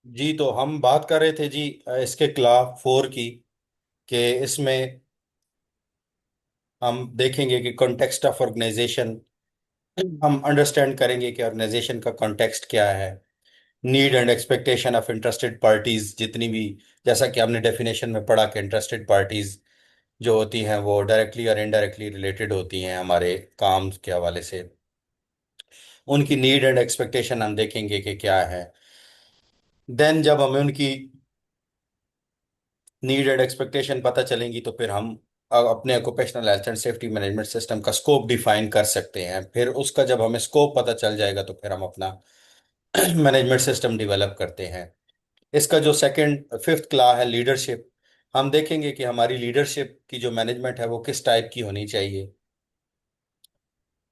जी, तो हम बात कर रहे थे जी इसके क्लास 4 की, कि इसमें हम देखेंगे कि कॉन्टेक्स्ट ऑफ ऑर्गेनाइजेशन, हम अंडरस्टैंड करेंगे कि ऑर्गेनाइजेशन का कॉन्टेक्स्ट क्या है। Need and expectation of interested parties जितनी भी, जैसा कि हमने डेफिनेशन में पढ़ा कि इंटरेस्टेड पार्टीज जो होती हैं वो डायरेक्टली और इनडायरेक्टली रिलेटेड होती हैं हमारे काम के हवाले से। उनकी नीड एंड एक्सपेक्टेशन हम देखेंगे कि क्या है। देन जब हमें उनकी नीड एंड एक्सपेक्टेशन पता चलेंगी तो फिर हम अपने occupational health and safety management system का स्कोप डिफाइन कर सकते हैं। फिर उसका जब हमें स्कोप पता चल जाएगा तो फिर हम अपना मैनेजमेंट सिस्टम डेवलप करते हैं। इसका जो सेकंड फिफ्थ क्ला है लीडरशिप, हम देखेंगे कि हमारी लीडरशिप की जो मैनेजमेंट है वो किस टाइप की होनी चाहिए।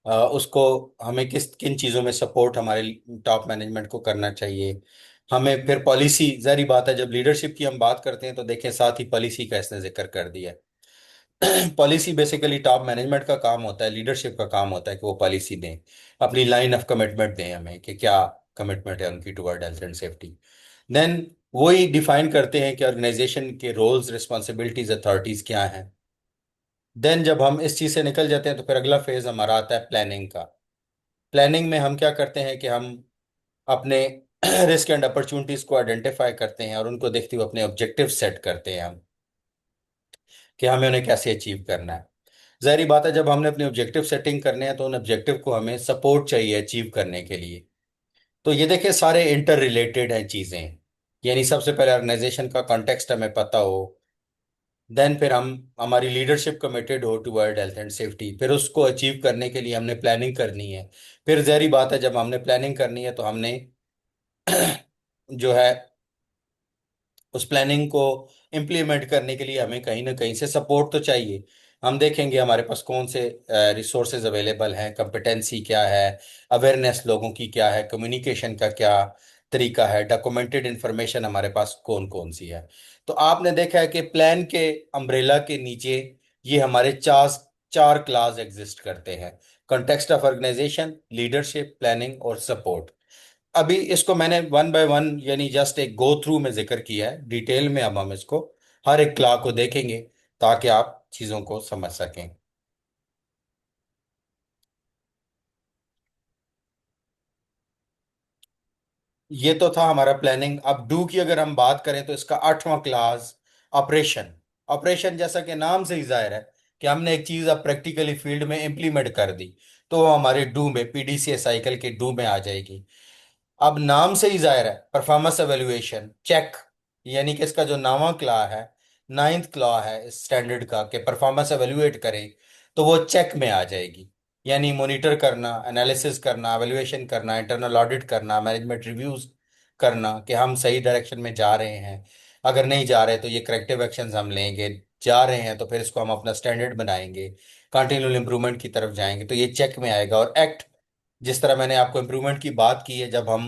उसको हमें किस किन चीज़ों में सपोर्ट हमारे टॉप मैनेजमेंट को करना चाहिए। हमें फिर पॉलिसी, जारी बात है जब लीडरशिप की हम बात करते हैं तो देखें साथ ही पॉलिसी का इसने जिक्र कर दिया है। पॉलिसी बेसिकली टॉप मैनेजमेंट का काम होता है, लीडरशिप का काम होता है कि वो पॉलिसी दें, अपनी लाइन ऑफ कमिटमेंट दें हमें कि क्या कमिटमेंट है उनकी toward health and safety. Then वही डिफाइन करते हैं कि ऑर्गेनाइजेशन के रोल्स रिस्पॉन्सिबिलिटीज अथॉरिटीज क्या हैं। देन जब हम इस चीज़ से निकल जाते हैं तो फिर अगला फेज हमारा आता है प्लानिंग का। प्लानिंग में हम क्या करते हैं कि हम अपने रिस्क एंड अपॉर्चुनिटीज को आइडेंटिफाई करते हैं और उनको देखते हुए अपने ऑब्जेक्टिव सेट करते हैं हम, कि हमें उन्हें कैसे अचीव करना है। जाहिर बात है जब हमने अपने ऑब्जेक्टिव सेटिंग करने हैं तो उन ऑब्जेक्टिव को हमें सपोर्ट चाहिए अचीव करने के लिए। तो ये देखिए सारे इंटर रिलेटेड हैं चीज़ें। यानी सबसे पहले ऑर्गेनाइजेशन का कॉन्टेक्स्ट हमें पता हो, देन फिर हम हमारी लीडरशिप कमिटेड हो टुवर्ड हेल्थ एंड सेफ्टी, फिर उसको अचीव करने के लिए हमने प्लानिंग करनी है। फिर जाहिर बात है जब हमने प्लानिंग करनी है तो हमने जो है उस प्लानिंग को इम्प्लीमेंट करने के लिए हमें कहीं ना कहीं से सपोर्ट तो चाहिए। हम देखेंगे हमारे पास कौन से रिसोर्सेज अवेलेबल हैं, कंपिटेंसी क्या है, अवेयरनेस लोगों की क्या है, कम्युनिकेशन का क्या तरीका है, डॉक्यूमेंटेड इंफॉर्मेशन हमारे पास कौन कौन सी है। तो आपने देखा है कि प्लान के अम्ब्रेला के नीचे ये हमारे चार चार क्लास एग्जिस्ट करते हैं: context of organisation, leadership, planning और सपोर्ट। अभी इसको मैंने वन बाय वन यानी जस्ट एक गो थ्रू में जिक्र किया है डिटेल में। अब हम इसको हर एक क्ला को देखेंगे ताकि आप चीज़ों को समझ सकें। ये तो था हमारा प्लानिंग। अब डू की अगर हम बात करें तो इसका आठवां क्लास ऑपरेशन। ऑपरेशन जैसा कि नाम से ही जाहिर है कि हमने एक चीज़ अब प्रैक्टिकली फील्ड में इम्प्लीमेंट कर दी, तो वो हमारे डू में, पीडीसीए साइकिल के डू में आ जाएगी। अब नाम से ही जाहिर है परफॉर्मेंस एवेल्युएशन चेक, यानी कि इसका जो नावा क्ला है, नाइन्थ क्ला है इस स्टैंडर्ड का, कि परफॉर्मेंस एवेल्युएट करें, तो वो चेक में आ जाएगी। यानी मॉनिटर करना, एनालिसिस करना, एवेल्युएशन करना, इंटरनल ऑडिट करना, मैनेजमेंट रिव्यूज करना कि हम सही डायरेक्शन में जा रहे हैं। अगर नहीं जा रहे तो ये करेक्टिव एक्शंस हम लेंगे, जा रहे हैं तो फिर इसको हम अपना स्टैंडर्ड बनाएंगे, कंटिन्यूअल इंप्रूवमेंट की तरफ जाएंगे, तो ये चेक में आएगा। और एक्ट, जिस तरह मैंने आपको इम्प्रूवमेंट की बात की है, जब हम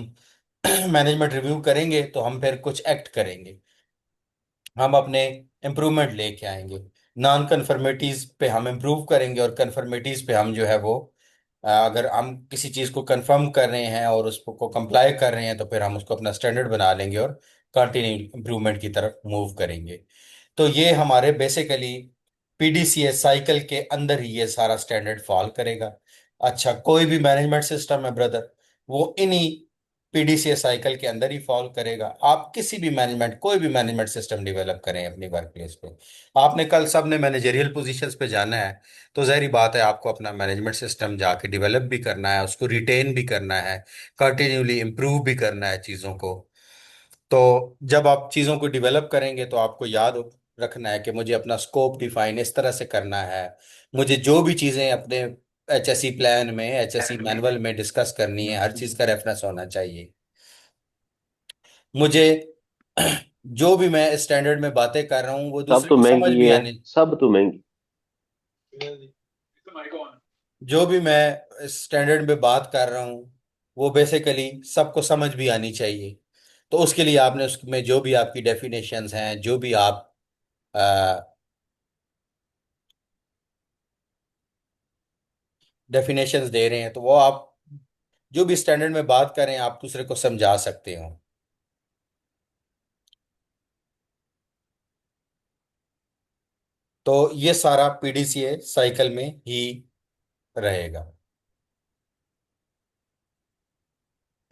मैनेजमेंट रिव्यू करेंगे तो हम फिर कुछ एक्ट करेंगे, हम अपने इम्प्रूवमेंट लेके आएंगे। नॉन कन्फर्मिटीज पे हम इम्प्रूव करेंगे और कन्फर्मिटीज पे हम जो है वो अगर हम किसी चीज़ को कंफर्म कर रहे हैं और उसको कंप्लाई कर रहे हैं तो फिर हम उसको अपना स्टैंडर्ड बना लेंगे और कंटिन्यू इम्प्रूवमेंट की तरफ मूव करेंगे। तो ये हमारे बेसिकली पीडीसीएस साइकिल के अंदर ही ये सारा स्टैंडर्ड फॉल करेगा। अच्छा, कोई भी मैनेजमेंट सिस्टम है ब्रदर, वो इन्हीं पीडीसीएस साइकिल के अंदर ही फॉल करेगा। आप किसी भी मैनेजमेंट, कोई भी मैनेजमेंट सिस्टम डेवलप करें अपनी वर्क प्लेस पे, आपने कल सबने मैनेजरियल पोजीशंस पे जाना है, तो जाहिर बात है आपको अपना मैनेजमेंट सिस्टम जाके डेवलप भी करना है, उसको रिटेन भी करना है, कंटिन्यूली इम्प्रूव भी करना है चीज़ों को। तो जब आप चीज़ों को डेवलप करेंगे तो आपको याद रखना है कि मुझे अपना स्कोप डिफाइन इस तरह से करना है। मुझे जो भी चीज़ें अपने एचएससी प्लान में, एचएससी मैनुअल में डिस्कस करनी है, हर चीज़ का रेफरेंस होना चाहिए। मुझे जो भी मैं स्टैंडर्ड में बातें कर रहा हूँ वो सब दूसरे तो को समझ महंगी भी है, आनी। सब तो महंगी। जो भी मैं स्टैंडर्ड में बात कर रहा हूँ वो बेसिकली सबको समझ भी आनी चाहिए। तो उसके लिए आपने उसमें जो भी आपकी डेफिनेशंस हैं, जो भी आप डेफिनेशंस दे रहे हैं, तो वो आप जो भी स्टैंडर्ड में बात करें आप दूसरे को समझा सकते हो। तो ये सारा पीडीसीए साइकिल में ही रहेगा।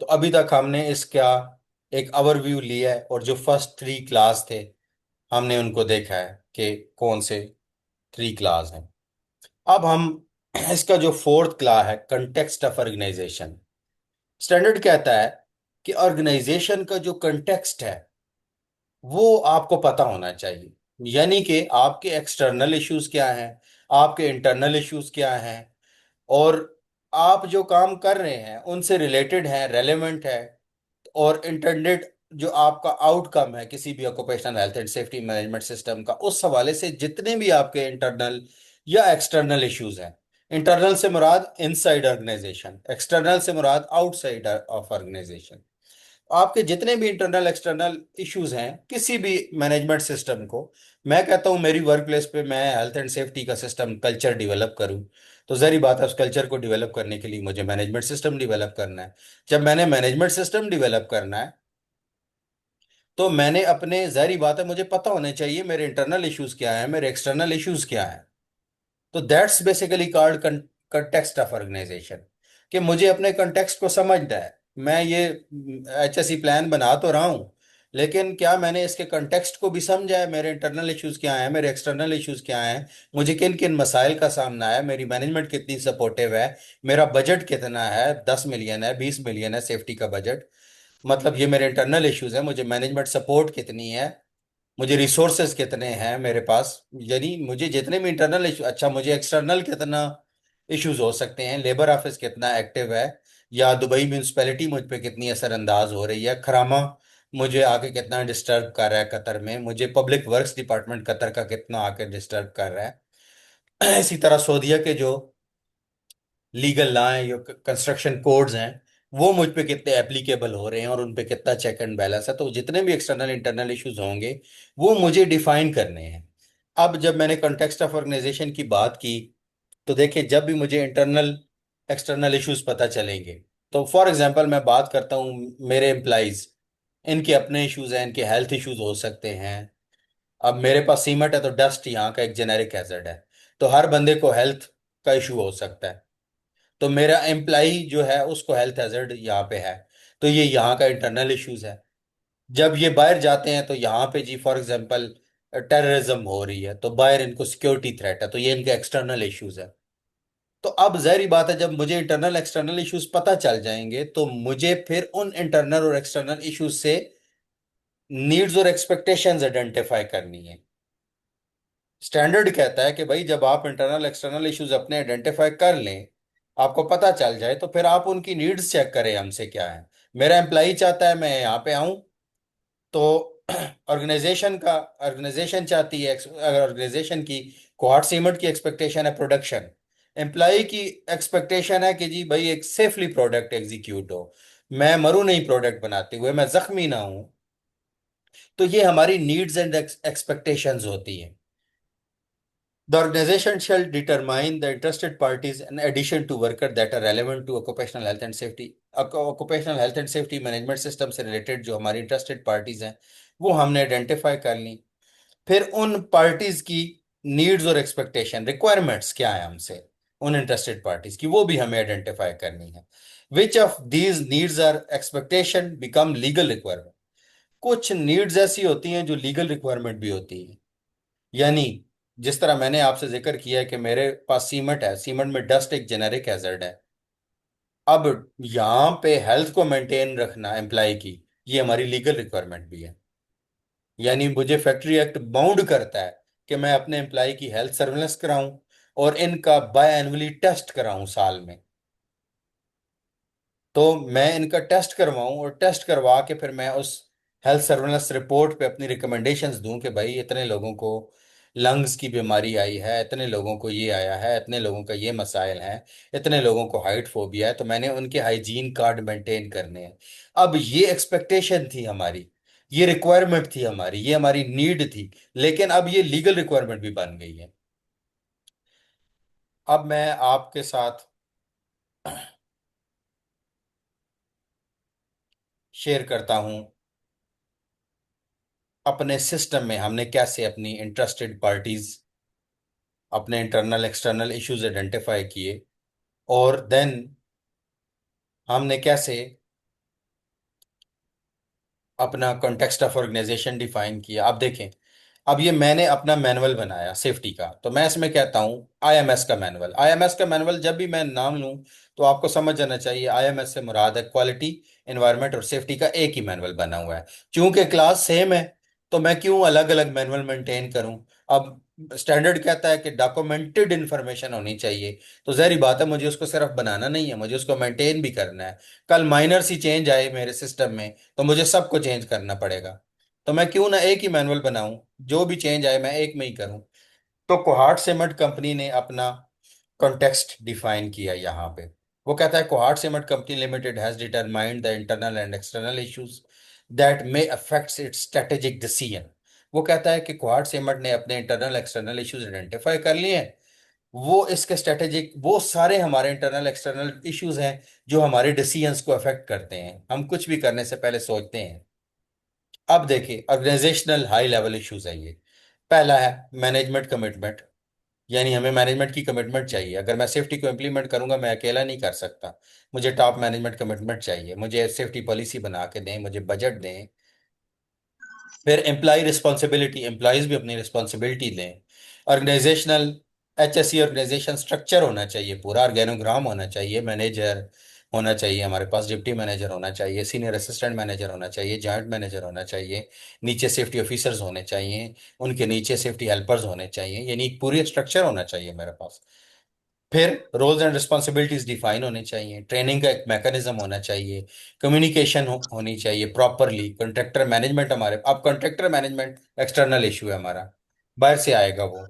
तो अभी तक हमने इसका एक ओवरव्यू लिया है, और जो फर्स्ट थ्री क्लास थे हमने उनको देखा है कि कौन से थ्री क्लास हैं। अब हम इसका जो फोर्थ क्लास है, कंटेक्स्ट ऑफ ऑर्गेनाइजेशन। स्टैंडर्ड कहता है कि ऑर्गेनाइजेशन का जो कंटेक्स्ट है वो आपको पता होना चाहिए। यानी कि आपके एक्सटर्नल इश्यूज क्या हैं, आपके इंटरनल इश्यूज क्या हैं, और आप जो काम कर रहे हैं उनसे रिलेटेड है, रेलेवेंट है, और इंटरनेट जो आपका आउटकम है किसी भी occupational health and safety management system का, उस हवाले से जितने भी आपके इंटरनल या एक्सटर्नल इश्यूज हैं। इंटरनल से मुराद इनसाइड ऑर्गेनाइजेशन, एक्सटर्नल से मुराद आउटसाइड ऑफ ऑर्गेनाइजेशन। आपके जितने भी इंटरनल एक्सटर्नल इश्यूज हैं किसी भी मैनेजमेंट सिस्टम को, मैं कहता हूं मेरी वर्क प्लेस पे मैं हेल्थ एंड सेफ्टी का सिस्टम कल्चर डेवलप करूं, तो जहरी बात है उस कल्चर को डेवलप करने के लिए मुझे मैनेजमेंट सिस्टम डेवलप करना है। जब मैंने मैनेजमेंट सिस्टम डेवलप करना है तो मैंने अपने, जाहिर बात है मुझे पता होने चाहिए मेरे इंटरनल इश्यूज क्या है, मेरे एक्सटर्नल इश्यूज क्या है। तो that's basically called context of organisation, कि मुझे अपने कंटेक्स्ट को समझना है। मैं ये HSE प्लान बना तो रहा हूँ, लेकिन क्या मैंने इसके कंटेक्स्ट को भी समझा है, मेरे इंटरनल इश्यूज क्या हैं, मेरे एक्सटर्नल इश्यूज क्या हैं, मुझे किन किन मसाइल का सामना है, मेरी मैनेजमेंट कितनी सपोर्टिव है, मेरा बजट कितना है, 10 मिलियन है, 20 मिलियन है सेफ्टी का बजट, मतलब ये मेरे इंटरनल इश्यूज है, मुझे मैनेजमेंट सपोर्ट कितनी है, मुझे रिसोर्सेज कितने हैं मेरे पास, यानी मुझे जितने भी इंटरनल इशू, अच्छा मुझे एक्सटर्नल कितना इश्यूज हो सकते हैं, लेबर ऑफिस कितना एक्टिव है, या दुबई म्यूनिसपैलिटी मुझ पे कितनी असरअंदाज हो रही है, खरामा मुझे आके कितना डिस्टर्ब कर रहा है कतर में, मुझे पब्लिक वर्क्स डिपार्टमेंट कतर का कितना आके डिस्टर्ब कर रहा है। इसी तरह सऊदीया के जो लीगल लॉ हैं, जो कंस्ट्रक्शन कोड्स हैं, वो मुझ पे कितने एप्लीकेबल हो रहे हैं और उन पे कितना चेक एंड बैलेंस है। तो जितने भी एक्सटर्नल इंटरनल इश्यूज होंगे वो मुझे डिफाइन करने हैं। अब जब मैंने कॉन्टेक्स्ट ऑफ ऑर्गेनाइजेशन की बात की, तो देखिए जब भी मुझे इंटरनल एक्सटर्नल इश्यूज पता चलेंगे, तो फॉर एग्जांपल मैं बात करता हूँ मेरे एम्प्लॉइज, इनके अपने इश्यूज हैं, इनके हेल्थ इश्यूज हो सकते हैं। अब मेरे पास सीमेंट है तो डस्ट यहाँ का एक जेनेरिक हैजर्ड है, तो हर बंदे को हेल्थ का इशू हो सकता है। तो मेरा एम्प्लाई जो है उसको हेल्थ हैजर्ड यहाँ पे है, तो ये यहाँ का इंटरनल इश्यूज है। जब ये बाहर जाते हैं तो यहाँ पे जी फॉर एग्जांपल टेररिज्म हो रही है, तो बाहर इनको सिक्योरिटी थ्रेट है, तो ये इनके एक्सटर्नल इश्यूज है। तो अब जाहिर बात है जब मुझे इंटरनल एक्सटर्नल इश्यूज पता चल जाएंगे तो मुझे फिर उन इंटरनल और एक्सटर्नल इश्यूज से नीड्स और एक्सपेक्टेशंस आइडेंटिफाई करनी है। स्टैंडर्ड कहता है कि भाई जब आप इंटरनल एक्सटर्नल इश्यूज अपने आइडेंटिफाई कर लें, आपको पता चल जाए, तो फिर आप उनकी नीड्स चेक करें हमसे क्या है। मेरा एम्प्लाई चाहता है मैं यहाँ पे आऊँ, तो ऑर्गेनाइजेशन चाहती है, अगर ऑर्गेनाइजेशन की क्वार्ट सीमेंट की एक्सपेक्टेशन है प्रोडक्शन, एम्प्लाई की एक्सपेक्टेशन है कि जी भाई एक सेफली प्रोडक्ट एग्जीक्यूट हो, मैं मरूं नहीं प्रोडक्ट बनाते हुए, मैं जख्मी ना हूं। तो ये हमारी नीड्स एंड एक्सपेक्टेशंस होती हैं। The organization shall determine the interested parties in addition to worker that are relevant to occupational health and safety. Occupational health and safety management system से रिलेटेड जो हमारी इंटरेस्टेड पार्टीज हैं वो हमने identify कर ली। फिर उन पार्टीज की नीड्स और एक्सपेक्टेशन रिक्वायरमेंट्स क्या है हमसे, उन इंटरेस्टेड पार्टीज की, वो भी हमें आइडेंटिफाई करनी है। Which of these needs are expectation become legal requirement. कुछ नीड्स ऐसी होती हैं जो लीगल रिक्वायरमेंट भी होती है। यानी जिस तरह मैंने आपसे जिक्र किया है कि मेरे पास सीमेंट है, सीमेंट में डस्ट एक जेनेरिक हैजर्ड है। अब यहाँ पे हेल्थ को मेंटेन रखना एम्प्लॉय की, ये हमारी लीगल रिक्वायरमेंट भी है। यानी मुझे फैक्ट्री एक्ट बाउंड करता है कि मैं अपने एम्प्लॉय की हेल्थ सर्वेलेंस कराऊं और इनका बाय एनुअली टेस्ट कराऊं साल में। तो मैं इनका टेस्ट करवाऊं और टेस्ट करवा के फिर मैं उस हेल्थ सर्वेलेंस रिपोर्ट पे अपनी रिकमेंडेशंस दूं कि भाई इतने लोगों को लंग्स की बीमारी आई है, इतने लोगों को ये आया है, इतने लोगों का ये मसाइल हैं, इतने लोगों को हाइट फोबिया है, तो मैंने उनके हाइजीन कार्ड मेंटेन करने हैं। अब ये एक्सपेक्टेशन थी हमारी, ये रिक्वायरमेंट थी हमारी, ये हमारी नीड थी, लेकिन अब ये लीगल रिक्वायरमेंट भी बन गई है। अब मैं आपके साथ शेयर करता हूं अपने सिस्टम में हमने कैसे अपनी इंटरेस्टेड पार्टीज अपने इंटरनल एक्सटर्नल इश्यूज आइडेंटिफाई किए, और देन हमने कैसे अपना कॉन्टेक्स्ट ऑफ ऑर्गेनाइजेशन डिफाइन किया। अब देखें, अब ये मैंने अपना मैनुअल बनाया सेफ्टी का, तो मैं इसमें कहता हूँ आईएमएस का मैनुअल। आईएमएस का मैनुअल जब भी मैं नाम लूँ तो आपको समझ जाना चाहिए आईएमएस से मुराद है क्वालिटी, एनवायरनमेंट और सेफ्टी का एक ही मैनुअल बना हुआ है। चूंकि क्लास सेम है, तो मैं क्यों अलग अलग मैनुअल मेंटेन करूं। अब स्टैंडर्ड कहता है कि डॉक्यूमेंटेड इंफॉर्मेशन होनी चाहिए, तो जहरी बात है मुझे उसको सिर्फ बनाना नहीं है, मुझे उसको मेंटेन भी करना है। कल माइनर सी चेंज आए मेरे सिस्टम में तो मुझे सबको चेंज करना पड़ेगा। तो मैं क्यों ना एक ही मैनुअल बनाऊं, जो भी चेंज आए मैं एक में ही करूं। तो कोहार्ट सीमेंट कंपनी ने अपना कॉन्टेक्स्ट डिफाइन किया यहाँ पे। वो कहता है cohort cement company limited has determined the internal and external issues that may affects it's strategic decision. वो कहता है कि कोहार्ट सीमेंट ने अपने इंटरनल एक्सटर्नल इश्यूज आइडेंटिफाई कर लिए हैं। वो इसके स्ट्रेटेजिक, वो सारे हमारे इंटरनल एक्सटर्नल इश्यूज हैं जो हमारे डिसीजंस को अफेक्ट करते हैं, हम कुछ भी करने से पहले सोचते हैं। अब देखिए ऑर्गेनाइजेशनल हाई लेवल इश्यूज है ये। पहला है मैनेजमेंट कमिटमेंट, यानी हमें मैनेजमेंट की कमिटमेंट चाहिए। अगर मैं सेफ्टी को इम्प्लीमेंट करूंगा मैं अकेला नहीं कर सकता, मुझे टॉप मैनेजमेंट कमिटमेंट चाहिए, मुझे सेफ्टी पॉलिसी बना के दें, मुझे बजट दें। फिर एम्प्लॉय रिस्पॉन्सिबिलिटी, एम्प्लॉयज भी अपनी रिस्पॉन्सिबिलिटी लें। ऑर्गेनाइजेशनल, एचएससी ऑर्गेनाइजेशन स्ट्रक्चर होना चाहिए, पूरा ऑर्गेनोग्राम होना चाहिए, मैनेजर होना चाहिए हमारे पास, डिप्टी मैनेजर होना चाहिए, सीनियर असिस्टेंट मैनेजर होना चाहिए, जॉइंट मैनेजर होना चाहिए, नीचे सेफ्टी ऑफिसर्स होने चाहिए, उनके नीचे सेफ्टी हेल्पर्स होने चाहिए, यानी एक पूरी स्ट्रक्चर होना चाहिए मेरे पास। फिर रोल्स एंड रिस्पॉन्सिबिलिटीज डिफाइन होने चाहिए, ट्रेनिंग का एक मैकेनिज्म होना चाहिए, कम्युनिकेशन होनी चाहिए प्रॉपरली। कॉन्ट्रैक्टर मैनेजमेंट, हमारे अब कॉन्ट्रैक्टर मैनेजमेंट एक्सटर्नल इशू है हमारा, बाहर से आएगा वो,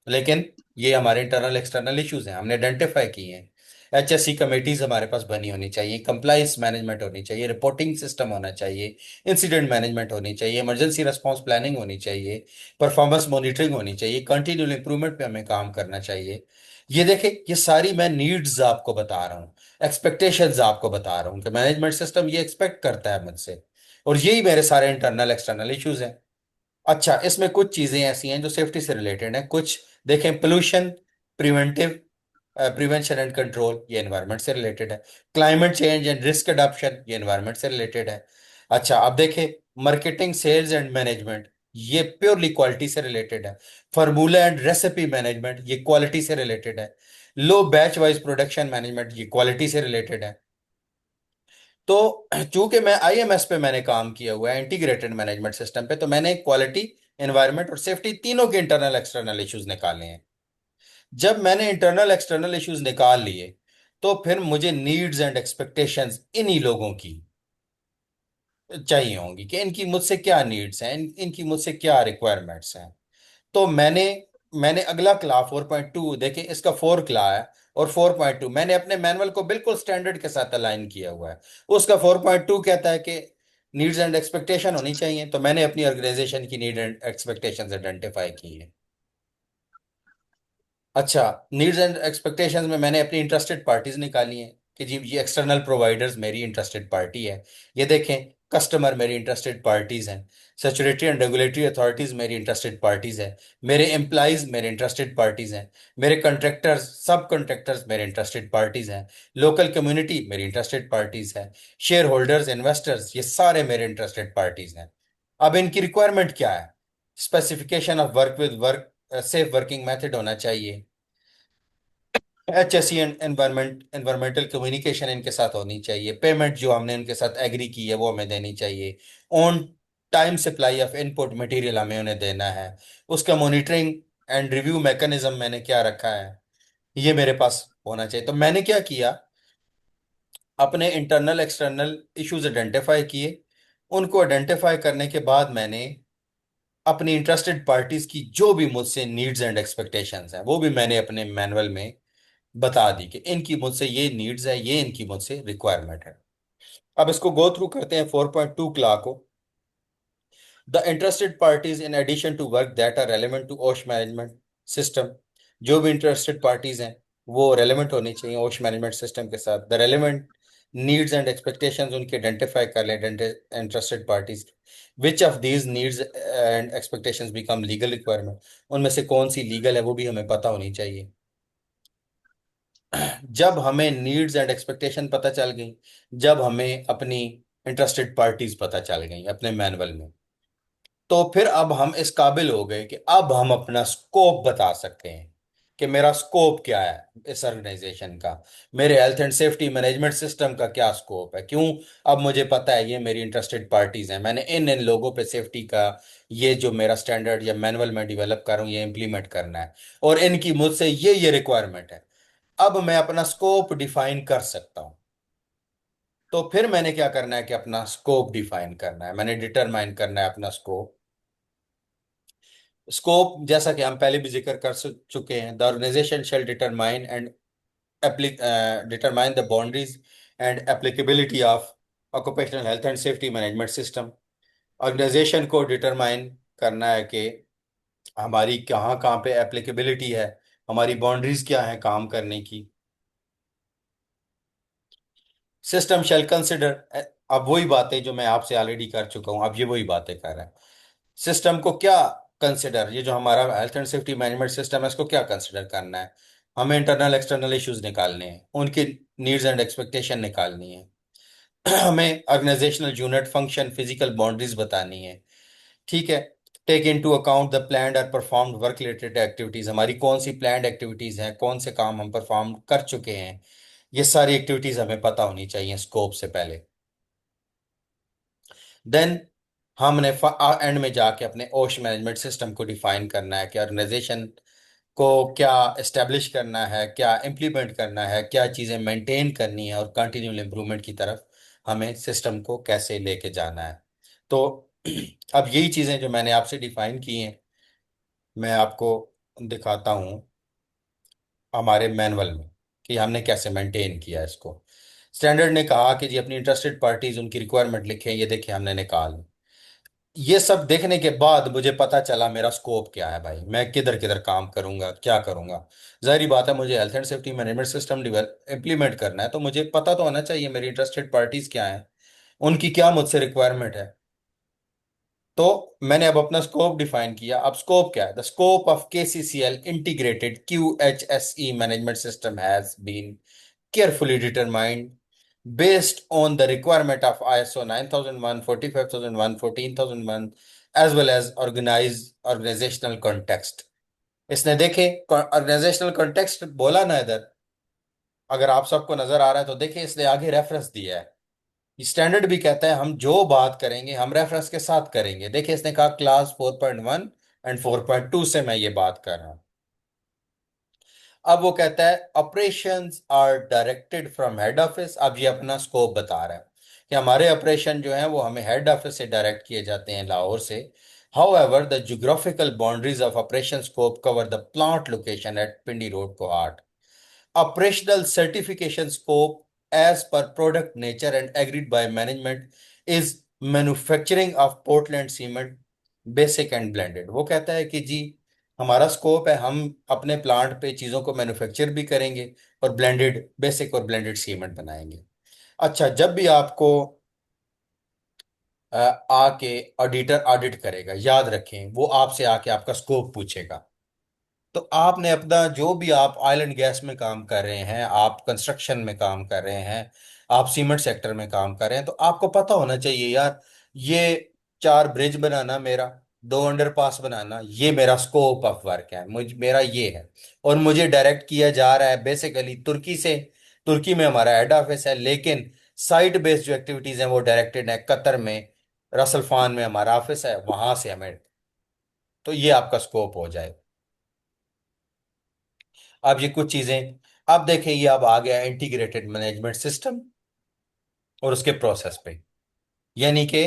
लेकिन ये हमारे इंटरनल एक्सटर्नल इश्यूज हैं, हमने आइडेंटिफाई किए हैं। एचएससी कमेटीज हमारे पास बनी होनी चाहिए, कंप्लाइंस मैनेजमेंट होनी चाहिए, रिपोर्टिंग सिस्टम होना चाहिए, इंसिडेंट मैनेजमेंट होनी चाहिए, इमरजेंसी रिस्पांस प्लानिंग होनी चाहिए, परफॉर्मेंस मॉनिटरिंग होनी चाहिए, कंटिन्यूअल इंप्रूवमेंट पे हमें काम करना चाहिए। ये देखें, ये सारी मैं नीड्स आपको बता रहा हूँ, एक्सपेक्टेशंस आपको बता रहा हूँ कि मैनेजमेंट सिस्टम ये एक्सपेक्ट करता है मुझसे, और यही मेरे सारे इंटरनल एक्सटर्नल इश्यूज हैं। अच्छा, इसमें कुछ चीजें ऐसी हैं जो सेफ्टी से रिलेटेड हैं, कुछ देखें, pollution preventive, prevention and control, ये एनवायरनमेंट से रिलेटेड है। Climate change and risk adoption, ये एनवायरनमेंट से रिलेटेड है। अच्छा, अब देखें, मार्केटिंग सेल्स एंड मैनेजमेंट, ये प्योरली क्वालिटी से रिलेटेड है। फार्मूला एंड रेसिपी मैनेजमेंट, ये क्वालिटी से रिलेटेड है। लो बैच वाइज प्रोडक्शन मैनेजमेंट, ये क्वालिटी से रिलेटेड है। तो चूंकि मैं आईएमएस पे मैंने काम किया हुआ है, इंटीग्रेटेड मैनेजमेंट सिस्टम पे, तो मैंने क्वालिटी, एनवायरनमेंट और सेफ्टी तीनों के इंटरनल एक्सटर्नल इश्यूज निकाले हैं। जब मैंने इंटरनल एक्सटर्नल इश्यूज निकाल लिए, तो फिर मुझे नीड्स एंड एक्सपेक्टेशंस इन्हीं लोगों की चाहिए होंगी कि इनकी मुझसे क्या नीड्स हैं, इनकी मुझसे क्या रिक्वायरमेंट्स हैं। तो मैंने मैंने अगला क्ला 4.2, देखिए इसका 4 क्ला है, और 4.2 मैंने अपने मैनुअल को बिल्कुल स्टैंडर्ड के साथ अलाइन किया हुआ है। उसका 4.2 कहता है कि नीड्स एंड एक्सपेक्टेशन होनी चाहिए, तो मैंने अपनी ऑर्गेनाइजेशन की नीड एंड एक्सपेक्टेशंस आइडेंटिफाई की है। अच्छा, नीड्स एंड एक्सपेक्टेशंस में मैंने अपनी इंटरेस्टेड पार्टीज निकाली हैं कि जी ये एक्सटर्नल प्रोवाइडर्स मेरी इंटरेस्टेड पार्टी है। ये देखें, कस्टमर मेरी इंटरेस्टेड पार्टीज हैं, सेचुरेटरी एंड रेगुलेटरी अथॉरिटीज मेरी इंटरेस्टेड पार्टीज हैं, मेरे एम्प्लॉयज मेरे इंटरेस्टेड पार्टीज हैं, मेरे कॉन्ट्रैक्टर्स, सब कॉन्ट्रैक्टर्स मेरे इंटरेस्टेड पार्टीज हैं, लोकल कम्युनिटी मेरी इंटरेस्टेड पार्टीज है, शेयर होल्डर्स, इन्वेस्टर्स, ये सारे मेरे इंटरेस्टेड पार्टीज हैं। अब इनकी रिक्वायरमेंट क्या है? Specification of work with work, safe working method होना चाहिए, एचएससी एंड एनवायरमेंटल कम्युनिकेशन इनके साथ होनी चाहिए, पेमेंट जो हमने इनके साथ एग्री की है वो हमें देनी चाहिए, on time supply of input material हमें उन्हें देना है, उसका मॉनिटरिंग एंड रिव्यू मैकेनिज्म मैंने क्या रखा है, ये मेरे पास होना चाहिए। तो मैंने क्या किया, अपने इंटरनल एक्सटर्नल इश्यूज आइडेंटिफाई किए, उनको आइडेंटिफाई करने के बाद मैंने अपनी इंटरेस्टेड पार्टीज की जो भी मुझसे नीड्स एंड एक्सपेक्टेशंस हैं वो भी मैंने अपने मैनुअल में बता दी कि इनकी मुझसे ये नीड्स है, ये इनकी मुझसे रिक्वायरमेंट है। अब इसको गो थ्रू करते हैं 4.2 क्ला को। The interested parties in addition to work that are relevant to OSH management system, जो भी इंटरेस्टेड पार्टीज हैं वो रेलेवेंट होनी चाहिए ओश मैनेजमेंट सिस्टम के साथ। The relevant needs and expectations उनके आइडेंटिफाई कर लें interested parties, which of these needs and expectations become legal requirement, उनमें से कौन सी लीगल है वो भी हमें पता होनी चाहिए। जब हमें नीड्स एंड एक्सपेक्टेशन पता चल गई, जब हमें अपनी इंटरेस्टेड पार्टीज पता चल गई अपने मैनुअल में, तो फिर अब हम इस काबिल हो गए कि अब हम अपना स्कोप बता सकते हैं कि मेरा स्कोप क्या है इस ऑर्गेनाइजेशन का, मेरे health and safety management system का क्या स्कोप है। क्यों? अब मुझे पता है ये मेरी इंटरेस्टेड पार्टीज हैं, मैंने इन इन लोगों पे सेफ्टी का ये जो मेरा स्टैंडर्ड या मैनुअल में डेवलप कर रहा हूँ ये इंप्लीमेंट करना है, और इनकी मुझसे ये रिक्वायरमेंट है। अब मैं अपना स्कोप डिफाइन कर सकता हूं। तो फिर मैंने क्या करना है कि अपना स्कोप डिफाइन करना है, मैंने डिटरमाइन करना है अपना स्कोप। स्कोप जैसा कि हम पहले भी जिक्र कर चुके हैं, the organisation shall determine and determine the boundaries and applicability of occupational health and safety management system. Organisation को डिटरमाइन करना है कि हमारी कहाँ कहाँ पे एप्लीकेबिलिटी है, हमारी बाउंड्रीज क्या है काम करने की। सिस्टम शेल कंसिडर, अब वही बातें जो मैं आपसे ऑलरेडी कर चुका हूं, अब ये वही बातें कर रहा है। सिस्टम को क्या कंसिडर, ये जो हमारा health and safety management system है इसको क्या कंसिडर करना है, हमें इंटरनल एक्सटर्नल इश्यूज निकालने हैं, उनकी नीड्स एंड एक्सपेक्टेशन निकालनी है। हमें organisational unit function physical boundaries बतानी है। ठीक है। Take into account the planned और परफॉर्म्ड वर्क रिलेटेड एक्टिविटीज, हमारी कौन सी प्लान्ड एक्टिविटीज हैं, कौन से काम हम परफॉर्म कर चुके हैं, ये सारी एक्टिविटीज हमें पता होनी चाहिए स्कोप से पहले। देन हमने एंड में जाके अपने ओश मैनेजमेंट सिस्टम को डिफाइन करना है कि ऑर्गेनाइजेशन को क्या एस्टेब्लिश करना है, क्या इम्प्लीमेंट करना है, क्या चीज़ें मेंटेन करनी है, और कंटिन्यूअल इम्प्रूवमेंट की तरफ हमें सिस्टम को कैसे लेके जाना है। तो अब यही चीज़ें जो मैंने आपसे डिफाइन की हैं मैं आपको दिखाता हूँ हमारे मैनुअल में कि हमने कैसे मेंटेन किया इसको। स्टैंडर्ड ने कहा कि जी अपनी इंटरेस्टेड पार्टीज उनकी रिक्वायरमेंट लिखें, ये देखिए हमने निकाल। ये सब देखने के बाद मुझे पता चला मेरा स्कोप क्या है भाई, मैं किधर किधर काम करूंगा क्या करूंगा। जाहिर बात है मुझे health and safety management system develop implement करना है, तो मुझे पता तो होना चाहिए मेरी इंटरेस्टेड पार्टीज क्या हैं, उनकी क्या मुझसे रिक्वायरमेंट है। तो मैंने अब अपना स्कोप डिफाइन किया। अब स्कोप क्या है? The scope of KCCL integrated QHSE management system has been carefully determined based on the requirement of ISO 9001, 45001, 14001, as well as organizational context। इसने देखे ऑर्गेनाइजेशनल कॉन्टेक्स्ट बोला ना इधर, अगर आप सबको नजर आ रहा है तो देखिए इसने आगे रेफरेंस दिया है। स्टैंडर्ड भी कहता है हम जो बात करेंगे हम रेफरेंस के साथ करेंगे। देखिए इसने कहा क्लास 4.1 एंड 4.2 से मैं ये बात कर रहा हूं। अब वो कहता है operations are directed from head office. अब ये अपना स्कोप बता रहा है कि हमारे ऑपरेशन जो है वो हमें हेड ऑफिस से डायरेक्ट किए जाते हैं लाहौर से। However the geographical boundaries of operation scope cover the plant location eight Pindi road Kohat. Operational certification scope as per product nature and agreed by management is manufacturing of Portland cement basic and blended। वो कहता है कि जी हमारा scope है हम अपने plant पे चीज़ों को मैन्युफैक्चर भी करेंगे और ब्लेंडेड बेसिक और ब्लेंडेड सीमेंट बनाएंगे। अच्छा, जब भी आपको आके ऑडिटर ऑडिट करेगा, याद रखें वो आपसे आके आपका स्कोप पूछेगा। तो आपने अपना जो भी आप ऑयल एंड गैस में काम कर रहे हैं, आप कंस्ट्रक्शन में काम कर रहे हैं, आप सीमेंट सेक्टर में काम कर रहे हैं, तो आपको पता होना चाहिए यार ये 4 ब्रिज बनाना मेरा, 2 अंडरपास बनाना ये मेरा स्कोप ऑफ वर्क है, मेरा ये है। और मुझे डायरेक्ट किया जा रहा है बेसिकली तुर्की से। तुर्की में हमारा हेड ऑफिस है, लेकिन साइट बेस्ड जो एक्टिविटीज हैं वो डायरेक्टेड है कतर में, रसलफान में हमारा ऑफिस है, वहां से हमें। तो ये आपका स्कोप हो जाए। अब ये कुछ चीजें, अब देखें ये अब आ गया इंटीग्रेटेड मैनेजमेंट सिस्टम और उसके प्रोसेस पे। यानी कि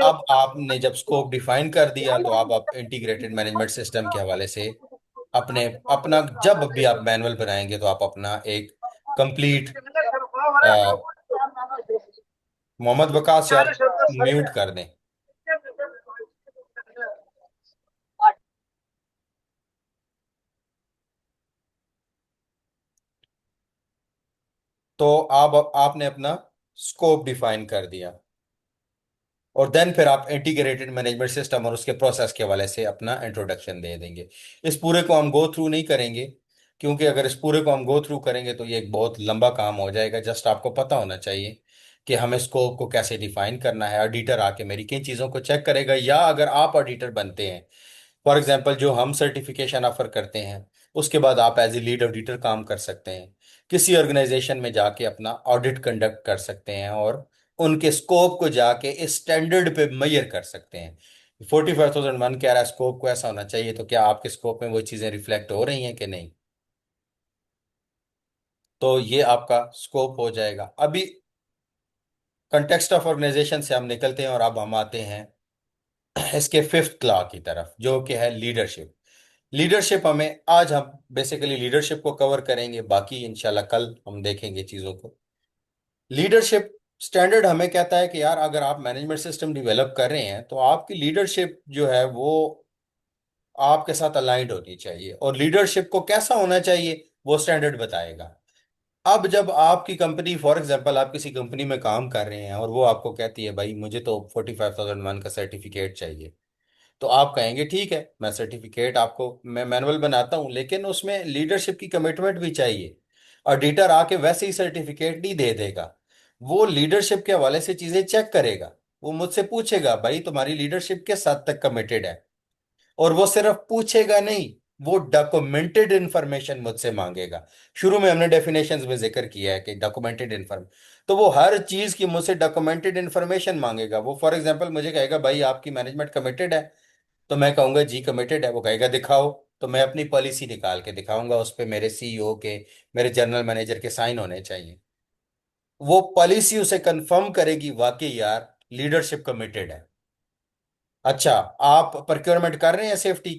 अब आपने जब स्कोप डिफाइन कर दिया तो अब आप इंटीग्रेटेड मैनेजमेंट सिस्टम के हवाले से अपने अपना जब भी आप मैनुअल बनाएंगे तो आप अपना एक कंप्लीट, मोहम्मद वकास यार म्यूट कर दें। तो आप आपने अपना स्कोप डिफाइन कर दिया, और देन फिर आप इंटीग्रेटेड मैनेजमेंट सिस्टम और उसके प्रोसेस के हवाले से अपना इंट्रोडक्शन दे देंगे। इस पूरे को हम गो थ्रू नहीं करेंगे, क्योंकि अगर इस पूरे को हम गो थ्रू करेंगे तो ये एक बहुत लंबा काम हो जाएगा। जस्ट आपको पता होना चाहिए कि हमें स्कोप को कैसे डिफाइन करना है। ऑडिटर आके मेरी किन चीज़ों को चेक करेगा, या अगर आप ऑडिटर बनते हैं, फॉर एग्जाम्पल जो हम सर्टिफिकेशन ऑफर करते हैं, उसके बाद आप एज ए लीड ऑडिटर काम कर सकते हैं। किसी ऑर्गेनाइजेशन में जाके अपना ऑडिट कंडक्ट कर सकते हैं और उनके स्कोप को जाके इस स्टैंडर्ड पे मेजर कर सकते हैं। 45,001 कह रहा है स्कोप को ऐसा होना चाहिए, तो क्या आपके स्कोप में वो चीज़ें रिफ्लेक्ट हो रही हैं कि नहीं? तो ये आपका स्कोप हो जाएगा। अभी कंटेक्स्ट ऑफ ऑर्गेनाइजेशन से हम निकलते हैं और अब हम आते हैं इसके फिफ्थ लॉ की तरफ, जो कि है लीडरशिप। लीडरशिप हमें आज हम बेसिकली लीडरशिप को कवर करेंगे, बाकी इंशाल्लाह कल हम देखेंगे चीज़ों को। लीडरशिप स्टैंडर्ड हमें कहता है कि यार अगर आप मैनेजमेंट सिस्टम डेवलप कर रहे हैं तो आपकी लीडरशिप जो है वो आपके साथ अलाइंड होनी चाहिए, और लीडरशिप को कैसा होना चाहिए वो स्टैंडर्ड बताएगा। अब जब आपकी कंपनी, फॉर एग्जांपल आप किसी कंपनी में काम कर रहे हैं और वो आपको कहती है भाई मुझे तो 45,001 का सर्टिफिकेट चाहिए, तो आप कहेंगे ठीक है, मैं सर्टिफिकेट आपको मैं मैनुअल बनाता हूँ, लेकिन उसमें लीडरशिप की कमिटमेंट भी चाहिए। ऑडिटर आके वैसे ही सर्टिफिकेट नहीं दे देगा, वो लीडरशिप के हवाले से चीजें चेक करेगा। वो मुझसे पूछेगा भाई तुम्हारी लीडरशिप किस हद तक कमिटेड है, और वो सिर्फ पूछेगा नहीं, वो डॉक्यूमेंटेड इंफॉर्मेशन मुझसे मांगेगा। शुरू में हमने डेफिनेशंस में जिक्र किया है कि डॉक्यूमेंटेड इंफॉर्मेशन, तो वो हर चीज की मुझसे डॉक्यूमेंटेड इंफॉर्मेशन मांगेगा। वो फॉर एग्जांपल मुझे कहेगा भाई आपकी मैनेजमेंट कमिटेड है, तो मैं कहूंगा जी कमिटेड है। वो कहेगा दिखाओ, तो मैं अपनी पॉलिसी निकाल के दिखाऊंगा, उस पे मेरे सीईओ के, मेरे जनरल मैनेजर के साइन होने चाहिए। वो पॉलिसी उसे कंफर्म करेगी वाकई यार लीडरशिप कमिटेड है। अच्छा, आप प्रोक्योरमेंट कर रहे हैं सेफ्टी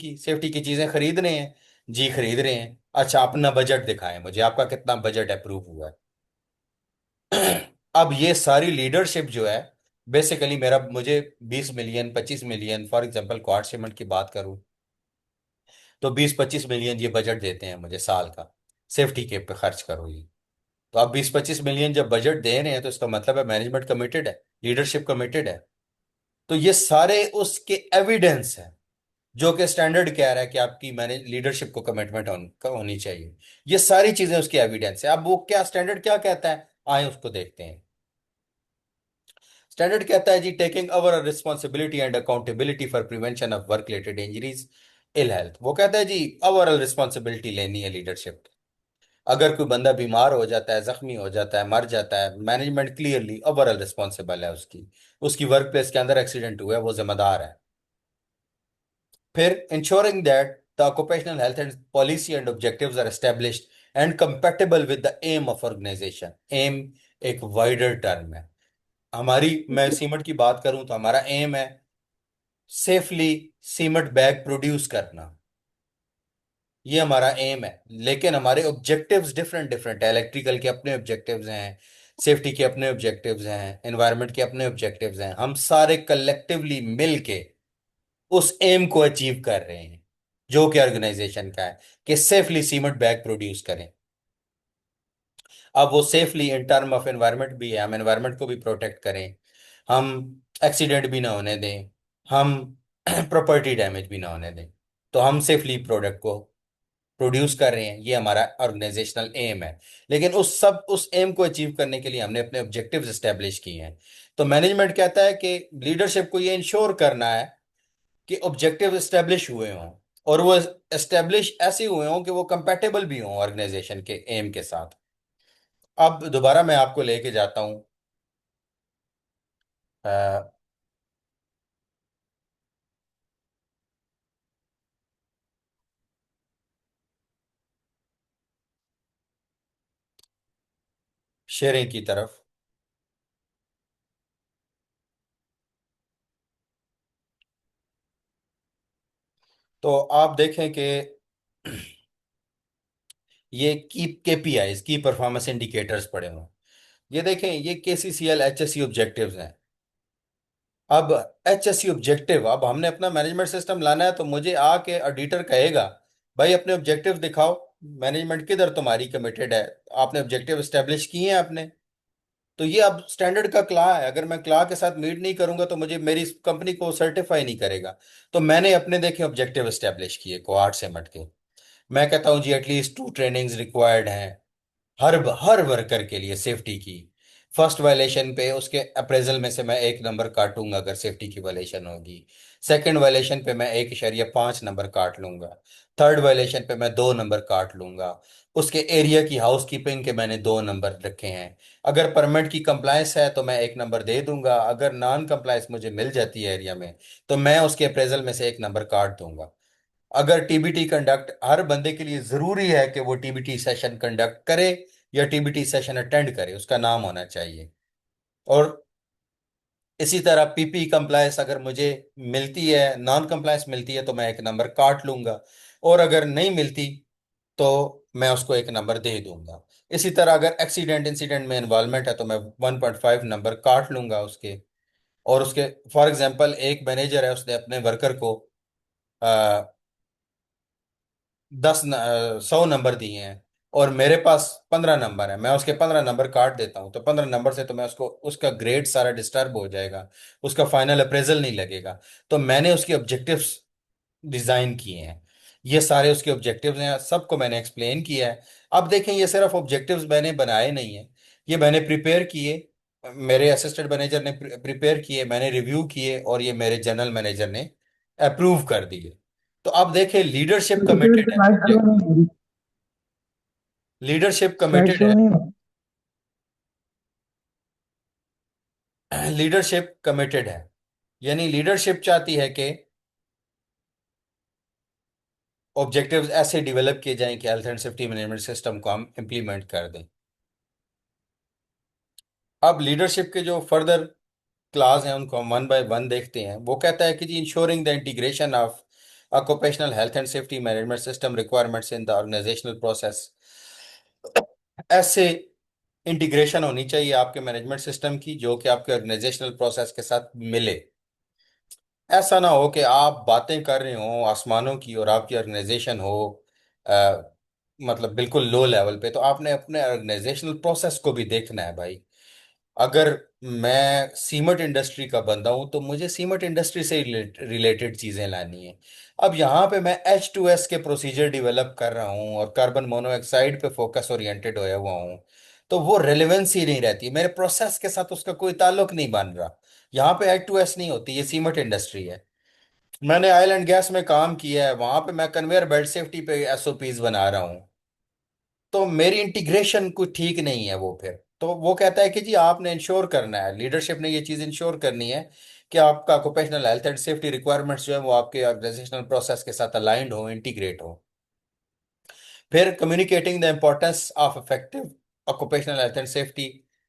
की चीजें खरीद रहे हैं, जी खरीद रहे हैं। अच्छा, अपना बजट दिखाएं मुझे, आपका कितना बजट अप्रूव हुआ है। अब ये सारी लीडरशिप जो है, बेसिकली मेरा मुझे 20 मिलियन 25 मिलियन, फॉर एग्जांपल क्वार्ट सीमेंट की बात करूं, तो 20-25 मिलियन ये बजट देते हैं मुझे साल का, सेफ्टी के पे खर्च करो ये। तो आप 20-25 मिलियन जब बजट दे रहे हैं तो इसका मतलब है मैनेजमेंट कमिटेड है, लीडरशिप कमिटेड है। तो ये सारे उसके एविडेंस है, जो कि स्टैंडर्ड कह रहा है कि आपकी मैनेज लीडरशिप को कमिटमेंट होनी चाहिए। ये सारी चीजें उसकी एविडेंस है। अब वो क्या स्टैंडर्ड क्या कहता है, आए उसको देखते हैं। स्टैंडर्ड कहता है जी, taking over responsibility and accountability for prevention of work related injuries, ill health. वो कहता है जी ओवरऑल रिस्पॉन्सिबिलिटी लेनी है लीडरशिप। अगर कोई बंदा बीमार हो जाता है, जख्मी हो जाता है, मर जाता है, मैनेजमेंट क्लियरली ओवरऑल रिस्पॉन्सिबल है उसकी। उसकी वर्क प्लेस के अंदर एक्सीडेंट हुआ है, वो जिम्मेदार है। फिर ensuring that the occupational health and policy and objectives are established and compatible with the aim of organization। aim एक वाइडर टर्म है। हमारी, मैं सीमेंट की बात करूं तो हमारा एम है सेफली सीमेंट बैग प्रोड्यूस करना, ये हमारा एम है। लेकिन हमारे ऑब्जेक्टिव्स डिफरेंट डिफरेंट है। इलेक्ट्रिकल के अपने ऑब्जेक्टिव्स हैं, सेफ्टी के अपने ऑब्जेक्टिव्स हैं, एनवायरनमेंट के अपने ऑब्जेक्टिव्स हैं। हम सारे कलेक्टिवली मिल के उस एम को अचीव कर रहे हैं, जो कि ऑर्गेनाइजेशन का है कि सेफली सीमेंट बैग प्रोड्यूस करें। अब वो safely in term of environment भी है, हम एनवायरनमेंट को भी प्रोटेक्ट करें, हम एक्सीडेंट भी ना होने दें, हम प्रॉपर्टी डैमेज भी ना होने दें। तो हम सेफली प्रोडक्ट को प्रोड्यूस कर रहे हैं, ये हमारा ऑर्गेनाइजेशनल एम है। लेकिन उस एम को अचीव करने के लिए हमने अपने ऑब्जेक्टिव्स एस्टेब्लिश किए हैं। तो मैनेजमेंट कहता है कि लीडरशिप को ये इंश्योर करना है कि ऑब्जेक्टिव एस्टेब्लिश हुए हों, और वो एस्टेब्लिश ऐसे हुए हों कि वो कंपैटिबल भी हों ऑर्गेनाइजेशन के एम के साथ। अब दोबारा मैं आपको लेके जाता हूँ शेयरिंग की तरफ। तो आप देखें कि ये की केपीआईज की परफॉर्मेंस इंडिकेटर्स पड़े हुए हैं। ये देखें, ये केसीसीएल एचएससी ऑब्जेक्टिव्स हैं। अब एचएससी ऑब्जेक्टिव, अब हमने अपना मैनेजमेंट सिस्टम लाना है, तो मुझे आके ऑडिटर कहेगा भाई अपने ऑब्जेक्टिव दिखाओ, मैनेजमेंट किधर तुम्हारी कमिटेड है? आपने ऑब्जेक्टिव एस्टेब्लिश किए हैं आपने। तो ये अब स्टैंडर्ड का क्ला है, अगर मैं क्ला के साथ मीट नहीं करूंगा तो मुझे मेरी कंपनी को सर्टिफाई नहीं करेगा। तो मैंने अपने देखे ऑब्जेक्टिव एस्टेब्लिश किए कोआर्ट से मट के। मैं कहता हूँ जी एटलीस्ट 2 ट्रेनिंग्स रिक्वायर्ड हैं हर हर वर्कर के लिए सेफ्टी की। फर्स्ट वायलेशन पे उसके अप्रेजल में से मैं 1 नंबर काटूंगा अगर सेफ्टी की वायलेशन होगी। सेकंड वायलेशन पे मैं 1.5 नंबर काट लूंगा। थर्ड वायलेशन पे मैं 2 नंबर काट लूंगा। उसके एरिया की हाउसकीपिंग के मैंने 2 नंबर रखे हैं। अगर परमिट की कंप्लायंस है तो मैं 1 नंबर दे दूंगा, अगर नॉन कंप्लायंस मुझे मिल जाती है एरिया में तो मैं उसके अप्रेजल में से 1 नंबर काट दूंगा। अगर टीबीटी कंडक्ट हर बंदे के लिए जरूरी है कि वो टीबीटी सेशन कंडक्ट करे या टीबीटी सेशन अटेंड करे, उसका नाम होना चाहिए। और इसी तरह पीपी कंप्लायंस अगर मुझे मिलती है, नॉन कंप्लायंस मिलती है तो मैं 1 नंबर काट लूंगा। और अगर नहीं मिलती तो मैं उसको 1 नंबर दे दूंगा। इसी तरह अगर एक्सीडेंट इंसिडेंट में इन्वॉल्वमेंट है तो मैं 1.5 नंबर काट लूंगा उसके। और उसके फॉर एग्जांपल एक मैनेजर है, उसने अपने वर्कर को 100 नंबर दिए हैं और मेरे पास 15 नंबर है, मैं उसके 15 नंबर काट देता हूँ तो 15 नंबर से तो मैं उसको उसका ग्रेड सारा डिस्टर्ब हो जाएगा, उसका फाइनल अप्रेजल नहीं लगेगा। तो मैंने उसके ऑब्जेक्टिव्स डिजाइन किए हैं। ये सारे उसके ऑब्जेक्टिव्स हैं, सबको मैंने एक्सप्लेन किया है। अब देखें ये सिर्फ ऑब्जेक्टिव्स मैंने बनाए नहीं है, ये मैंने प्रिपेयर किए, मेरे असिस्टेंट मैनेजर ने प्रिपेयर किए, मैंने रिव्यू किए और ये मेरे जनरल मैनेजर ने अप्रूव कर दिए। तो अब देखें लीडरशिप सर्टिफिकेट कमिटेड पे स्लाइड है। शो नहीं हो रही। लीडरशिप स्लाइड कमिटेड शो है। नहीं हो लीडरशिप कमिटेड है, यानी लीडरशिप चाहती है कि ऑब्जेक्टिव्स ऐसे डेवलप किए जाएं कि health and safety management system को हम इंप्लीमेंट कर दें। अब लीडरशिप के जो फर्दर क्लास हैं उनको हम वन बाय वन देखते हैं। वो कहता है कि जी ensuring the integration of occupational health and safety management system requirements in the organisational process. ऐसे इंटीग्रेशन होनी चाहिए आपके मैनेजमेंट सिस्टम की जो कि आपके ऑर्गेनाइजेशनल प्रोसेस के साथ मिले। ऐसा ना हो कि आप बातें कर रहे हो आसमानों की और आपकी ऑर्गेनाइजेशन हो अ, मतलब बिल्कुल लो लेवल पे। तो आपने अपने ऑर्गेनाइजेशनल प्रोसेस को भी देखना है भाई। अगर मैं सीमेंट इंडस्ट्री का बंदा हूं तो मुझे सीमेंट इंडस्ट्री से रिलेटेड चीजें लानी है। अब यहाँ पे मैं H2S के प्रोसीजर डेवलप कर रहा हूँ और कार्बन मोनोऑक्साइड पे फोकस ओरिएंटेड होया हुआ हूँ, तो वो रेलेवेंसी नहीं रहती, मेरे प्रोसेस के साथ उसका कोई ताल्लुक नहीं बन रहा। यहाँ पे H2S नहीं होती, ये सीमेंट इंडस्ट्री है। मैंने ऑयल एंड गैस में काम किया है, वहां पे मैं कन्वेयर बेल्ट सेफ्टी पे एसओपीज बना रहा हूँ। तो मेरी इंटीग्रेशन कुछ ठीक नहीं है वो। फिर तो वो कहता है कि जी आपने इंश्योर करना है, लीडरशिप ने ये चीज इंश्योर करनी है कि आपका occupational health and safety requirements जो है वो आपके ऑर्गेनाइजेशनल प्रोसेस के साथ अलाइंड हो, इंटीग्रेट हो। फिर communicating the importance of effective occupational health and safety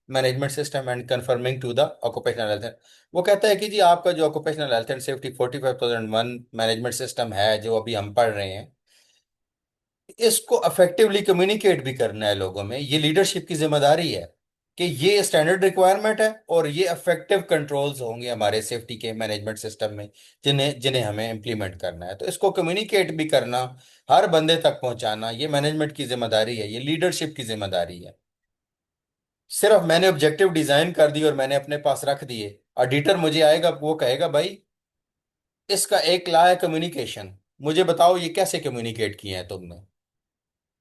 management system and conforming to the occupational health. वो कहता है कि जी आपका जो occupational health and safety 45001 management system है जो अभी हम पढ़ रहे हैं, इसको इफेक्टिवली कम्युनिकेट भी करना है लोगों में। ये लीडरशिप की जिम्मेदारी है कि ये स्टैंडर्ड रिक्वायरमेंट है और ये इफेक्टिव कंट्रोल्स होंगे हमारे सेफ्टी के मैनेजमेंट सिस्टम में जिन्हें जिन्हें हमें इम्प्लीमेंट करना है। तो इसको कम्युनिकेट भी करना, हर बंदे तक पहुंचाना, ये मैनेजमेंट की जिम्मेदारी है, ये लीडरशिप की जिम्मेदारी है। सिर्फ मैंने ऑब्जेक्टिव डिजाइन कर दी और मैंने अपने पास रख दिए, ऑडिटर मुझे आएगा वो कहेगा भाई इसका एक ला है कम्युनिकेशन, मुझे बताओ ये कैसे कम्युनिकेट किए हैं तुमने।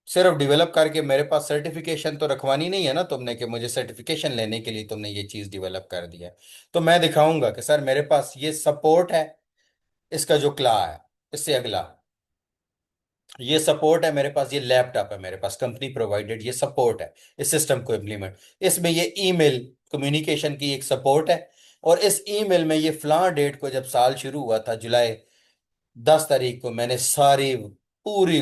सिर्फ डेवलप करके मेरे पास सर्टिफिकेशन तो रखवानी नहीं है ना तुमने कि मुझे सर्टिफिकेशन लेने के लिए तुमने ये चीज डेवलप कर दिया है। तो मैं दिखाऊंगा कि सर मेरे पास ये सपोर्ट है, इसका जो क्ला है, इससे अगला ये सपोर्ट है, मेरे पास ये लैपटॉप है, मेरे पास कंपनी प्रोवाइडेड ये सपोर्ट है इस सिस्टम को इम्प्लीमेंट। इसमें ये ईमेल कम्युनिकेशन की एक सपोर्ट है। और इस ईमेल में ये फलां डेट को जब साल शुरू हुआ था जुलाई 10 तारीख को मैंने सारी पूरी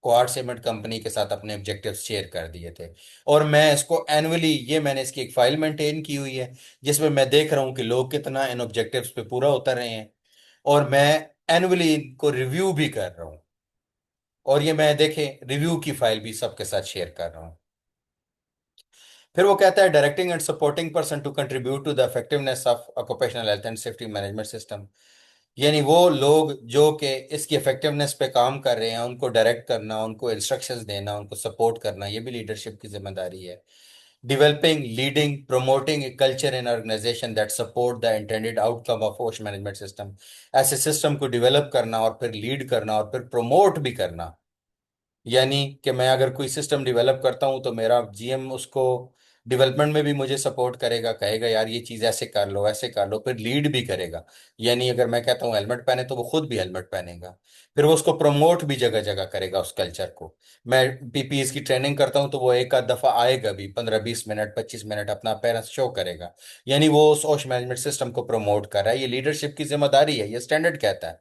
क्वाड सीमेंट कंपनी के साथ अपने ऑब्जेक्टिव्स शेयर कर दिए थे। और मैं इसको एनुअली, ये मैंने इसकी एक फाइल मेंटेन की हुई है जिसमें मैं देख रहा हूँ कि लोग कितना इन ऑब्जेक्टिव्स पे पूरा उतर रहे हैं। और मैं एनुअली इनको रिव्यू भी कर रहा हूँ। और ये मैं देखें रिव्यू की फाइल भी सबके साथ शेयर कर रहा हूँ। फिर वो कहता है directing and supporting person to contribute to the effectiveness of occupational health and safety management system. यानी वो लोग जो कि इसकी इफेक्टिवनेस पे काम कर रहे हैं उनको डायरेक्ट करना, उनको इंस्ट्रक्शंस देना, उनको सपोर्ट करना, ये भी लीडरशिप की जिम्मेदारी है। Developing, leading, promoting a culture in organization that support the intended outcome of OSH management system. ऐसे सिस्टम को डेवलप करना और फिर लीड करना और फिर प्रमोट भी करना। यानी कि मैं अगर कोई सिस्टम डेवलप करता हूं तो मेरा जीएम उसको डेवलपमेंट में भी मुझे सपोर्ट करेगा, कहेगा यार ये चीज़ ऐसे कर लो ऐसे कर लो, फिर लीड भी करेगा। यानी अगर मैं कहता हूँ हेलमेट पहने तो वो खुद भी हेलमेट पहनेगा। फिर वो उसको प्रमोट भी जगह जगह करेगा उस कल्चर को। मैं पीपीएस की ट्रेनिंग करता हूँ तो वो एक आध दफा आएगा भी, 15-20 मिनट 25 मिनट अपना अपेयरेंस शो करेगा। यानी वो उस ओश मैनेजमेंट सिस्टम को प्रमोट कर रहा है। ये लीडरशिप की जिम्मेदारी है, ये स्टैंडर्ड कहता है।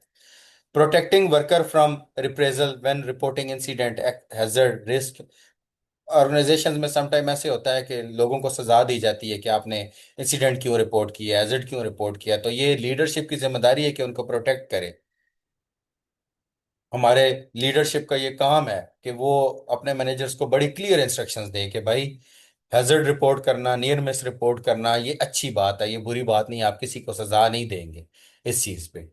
Protecting worker from reprisal when reporting incident hazard risk. Organisations में समटाइम ऐसे होता है कि लोगों को सजा दी जाती है कि आपने इंसिडेंट क्यों रिपोर्ट किया, हैजर्ड क्यों रिपोर्ट किया। तो ये लीडरशिप की जिम्मेदारी है कि उनको प्रोटेक्ट करे। हमारे लीडरशिप का ये काम है कि वो अपने मैनेजर्स को बड़ी क्लियर इंस्ट्रक्शंस दे कि भाई हैजर्ड रिपोर्ट करना, नियर मिस रिपोर्ट करना ये अच्छी बात है, ये बुरी बात नहीं, आप किसी को सजा नहीं देंगे इस चीज पे।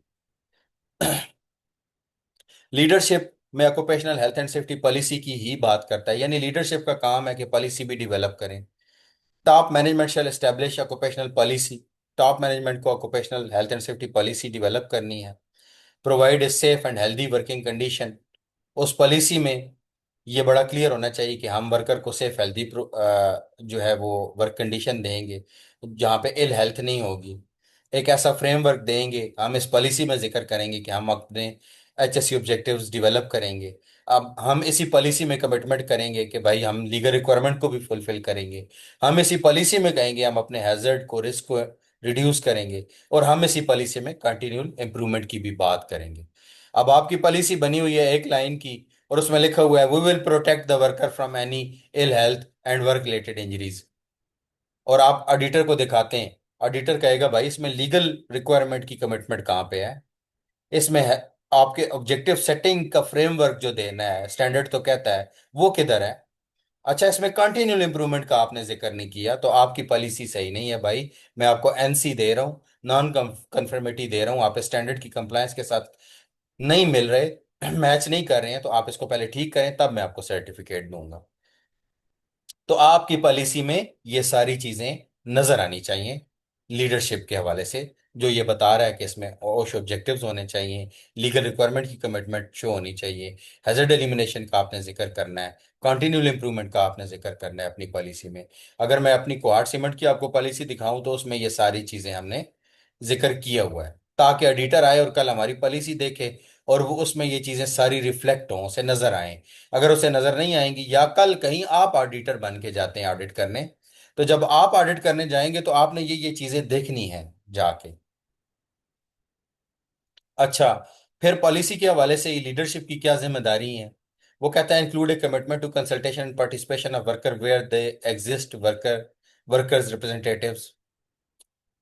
लीडरशिप में occupational health and safety policy की ही बात करता है। यानी लीडरशिप का काम है कि पॉलिसी भी डेवलप करें। Top management shall establish occupational policy. Top management को occupational health and safety policy develop करनी है। Provide a safe and healthy working condition. उस पॉलिसी में ये बड़ा क्लियर होना चाहिए कि हम वर्कर को सेफ हेल्दी जो है वो वर्क कंडीशन देंगे जहाँ पे इल हेल्थ नहीं होगी। एक ऐसा फ्रेमवर्क देंगे, हम इस पॉलिसी में जिक्र करेंगे कि हम अपने एचएससी ऑब्जेक्टिव्स डेवलप करेंगे। अब हम इसी पॉलिसी में कमिटमेंट करेंगे कि भाई हम लीगल रिक्वायरमेंट को भी फुलफिल करेंगे। हम इसी पॉलिसी में कहेंगे हम अपने हैजर्ड को, रिस्क को रिड्यूस करेंगे। और हम इसी पॉलिसी में कंटिन्यूल इम्प्रूवमेंट की भी बात करेंगे। अब आपकी पॉलिसी बनी हुई है एक लाइन की और उसमें लिखा हुआ है we will protect the worker from any ill health and work related injuries. और आप ऑडिटर को दिखाते हैं, ऑडिटर कहेगा भाई इसमें लीगल रिक्वायरमेंट की कमिटमेंट कहाँ पे है, इसमें है आपके ऑब्जेक्टिव सेटिंग का फ्रेमवर्क जो देना है, स्टैंडर्ड तो कहता है वो किधर है। अच्छा इसमें कंटिन्यूल इंप्रूवमेंट का आपने जिक्र नहीं किया तो आपकी पॉलिसी सही नहीं है भाई। मैं आपको एनसी दे रहा हूँ, नॉन कंफर्मिटी दे रहा हूँ, आप स्टैंडर्ड की कंप्लायंस के साथ नहीं मिल रहे, मैच नहीं कर रहे हैं, तो आप इसको पहले ठीक करें तब मैं आपको सर्टिफिकेट दूंगा। तो आपकी पॉलिसी में ये सारी चीजें नजर आनी चाहिए लीडरशिप के हवाले से, जो ये बता रहा है कि इसमें ओश ऑब्जेक्टिव्स होने चाहिए, लीगल रिक्वायरमेंट की कमिटमेंट शो होनी चाहिए, हैजर्ड एलिमिनेशन का आपने जिक्र करना है, कंटिन्यूल इंप्रूवमेंट का आपने जिक्र करना है अपनी पॉलिसी में। अगर मैं अपनी क्वाड सीमेंट की आपको पॉलिसी दिखाऊं तो उसमें ये सारी चीजें हमने जिक्र किया हुआ है, ताकि ऑडिटर आए और कल हमारी पॉलिसी देखे और वो उसमें ये चीजें सारी रिफ्लेक्ट हों, उसे नजर आए। अगर उसे नजर नहीं आएंगी या कल कहीं आप ऑडिटर बन के जाते हैं ऑडिट करने, तो जब आप ऑडिट करने जाएंगे तो आपने ये चीजें देखनी है जाके। अच्छा, फिर पॉलिसी के हवाले से लीडरशिप की क्या जिम्मेदारी है। वो कहता है include a commitment to consultation and participation of worker where they exist workers representatives.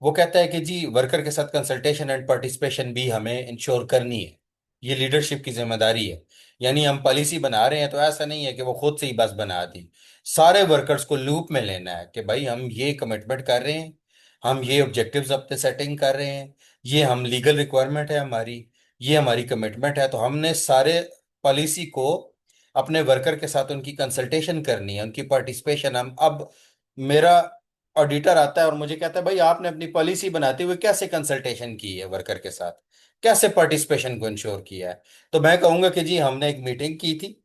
वो कहता है कि जी वर्कर के साथ कंसल्टेशन एंड पार्टिसिपेशन भी हमें इंश्योर करनी है, ये लीडरशिप की जिम्मेदारी है। यानी हम पॉलिसी बना रहे हैं तो ऐसा नहीं है कि वो खुद से ही बस बना दी, सारे वर्कर्स को लूप में लेना है कि भाई हम ये कमिटमेंट कर रहे हैं, हम ये ऑब्जेक्टिव्स अपने सेटिंग कर रहे हैं, ये हम लीगल रिक्वायरमेंट है हमारी, ये हमारी कमिटमेंट है। तो हमने सारे पॉलिसी को अपने वर्कर के साथ उनकी कंसल्टेशन करनी है, उनकी पार्टिसिपेशन। हम अब मेरा ऑडिटर आता है और मुझे कहता है भाई आपने अपनी पॉलिसी बनाते हुए कैसे कंसल्टेशन की है वर्कर के साथ, कैसे पार्टिसिपेशन को इंश्योर किया है। तो मैं कहूंगा कि जी हमने एक मीटिंग की थी,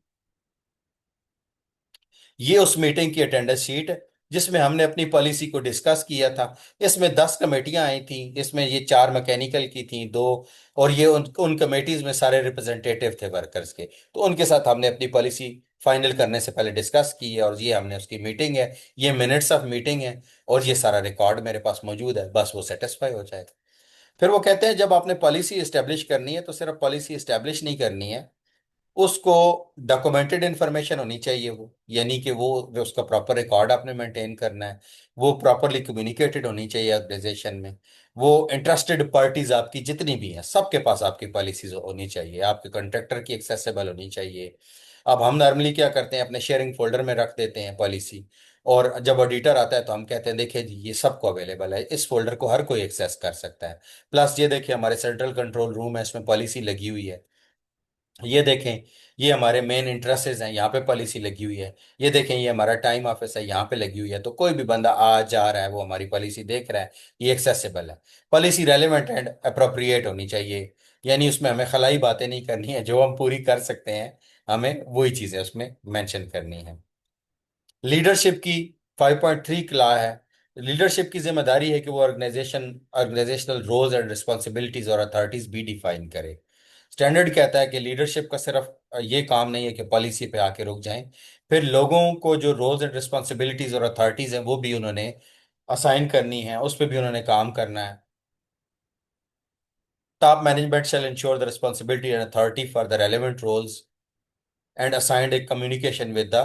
ये उस मीटिंग की अटेंडेंस शीट है जिसमें हमने अपनी पॉलिसी को डिस्कस किया था। इसमें 10 कमेटियां आई थी, इसमें ये 4 मैकेनिकल की थी, दो, और ये उन कमेटीज में सारे रिप्रेजेंटेटिव थे वर्कर्स के। तो उनके साथ हमने अपनी पॉलिसी फाइनल करने से पहले डिस्कस की है और ये हमने उसकी मीटिंग है, ये मिनट्स ऑफ मीटिंग है और ये सारा रिकॉर्ड मेरे पास मौजूद है, बस वो सेटिस्फाई हो जाएगा। फिर वो कहते हैं जब आपने पॉलिसी इस्टेब्लिश करनी है तो सिर्फ पॉलिसी इस्टेब्लिश नहीं करनी है, उसको डॉक्यूमेंटेड इंफॉर्मेशन होनी चाहिए वो, यानी कि वो उसका प्रॉपर रिकॉर्ड आपने मेंटेन करना है, वो प्रॉपरली कम्युनिकेटेड होनी चाहिए ऑर्गेनाइजेशन में, वो इंटरेस्टेड पार्टीज आपकी जितनी भी हैं सबके पास आपकी पॉलिसीज होनी चाहिए, आपके कॉन्ट्रैक्टर की एक्सेसिबल होनी चाहिए, अब हम नॉर्मली क्या करते हैं, अपने शेयरिंग फोल्डर में रख देते हैं पॉलिसी, और जब ऑडिटर आता है तो हम कहते हैं देखिए जी ये सबको अवेलेबल है, इस फोल्डर को हर कोई एक्सेस कर सकता है। प्लस ये देखिए हमारे सेंट्रल कंट्रोल रूम है, इसमें पॉलिसी लगी हुई है। ये देखें, ये हमारे मेन इंटरेस्टेड हैं, यहाँ पे पॉलिसी लगी हुई है। ये देखें, ये हमारा टाइम ऑफिस है, यहाँ पे लगी हुई है। तो कोई भी बंदा आ जा रहा है वो हमारी पॉलिसी देख रहा है, ये एक्सेसिबल है। पॉलिसी रेलेवेंट एंड अप्रोप्रिएट होनी चाहिए, यानी उसमें हमें खलाई बातें नहीं करनी है, जो हम पूरी कर सकते हैं हमें वही चीज़ें उसमें मेंशन करनी है। लीडरशिप की 5.3 क्ला है। लीडरशिप की जिम्मेदारी है कि वो ऑर्गेनाइजेशनल रोल्स एंड रिस्पॉन्सिबिलिटीज और अथॉरिटीज भी डिफाइन करे। स्टैंडर्ड कहता है कि लीडरशिप का सिर्फ ये काम नहीं है कि पॉलिसी पे आके रुक जाएं, फिर लोगों को जो रोल्स एंड रिस्पॉन्सिबिलिटीज और अथॉरिटीज हैं वो भी उन्होंने असाइन करनी है, उस पर भी उन्होंने काम करना है। Top management shall ensure the responsibility and authority for the relevant roles and assigned a communication with the